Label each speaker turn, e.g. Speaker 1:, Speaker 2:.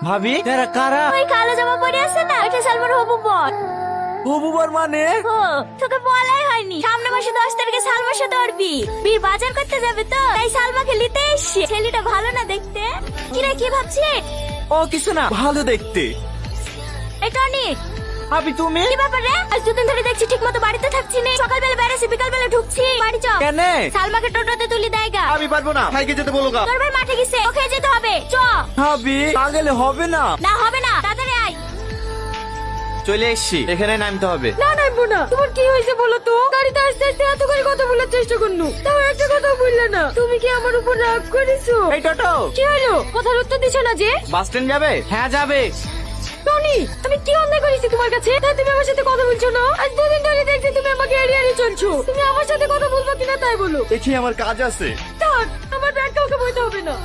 Speaker 1: ভাবি এরা কারা?
Speaker 2: ওই কালো জামা পরে আছে না, এটা সালমার হবু বর।
Speaker 1: হবু বর মানে?
Speaker 2: ও তোকে বলাই হয়নি, সামনে মাসে 10 তারিখে সালমার সাথে ওর বিয়ে বাজার করতে যাবে তো, তাই সালমাকে নিতে এসেছি। ছেলেটা ভালো না দেখতে? কিরে কি ভাবছিস?
Speaker 1: ও কিছু না, ভালো দেখতে।
Speaker 2: এই টনি,
Speaker 1: ভাবি তুমি?
Speaker 2: কি ব্যাপার রে? আজ দুদিন ধরে দেখছি ঠিক মতো বাড়িতে থাকছি না, সকালবেলা বেড়াচ্ছি বিকালবেলা ঢুকছি। বাড়ি চ।
Speaker 1: কেন?
Speaker 2: সালমাকে টোটোতে তুলি দেয়গা।
Speaker 1: আমি পারবো না, ভাইকে যেতে বলো গা।
Speaker 2: তোর ভাই মাঠে গেছে, ওকে যেতে হবে। চ।
Speaker 1: ভাবি আগেলে হবে না।
Speaker 2: না হবে না, তাড়াতাড়ি আয়।
Speaker 1: চলে এসছি, এখানে নামতে হবে।
Speaker 3: না নামবো না। তোমার কি হয়েছে বলো তো? গাড়িতে আসতে আসতে এত করে কথা বলার চেষ্টা করনু, তাও একটা কথা বললে না। তুমি কি আমার উপর রাগ করেছো?
Speaker 1: এই টোটো,
Speaker 3: কি হলো? কথার উত্তর দিছো না যে?
Speaker 1: বাস স্ট্যান্ড যাবে? হ্যাঁ যাবে।
Speaker 3: টনি, আমি কি অন্যায় করেছি তোমার কাছে? তাই তুমি আমার সাথে কথা বলছো না? আজ দুদিন ধরে দেখছি তুমি আমাকে এড়িয়ে এড়িয়ে চলছো। তুমি আমার সাথে কথা বলবো কিনা তাই বলো।
Speaker 1: দেখি আমার কাজ আছে।
Speaker 3: থাক, আমার ব্যাগ কাউকে বলতে হবে না।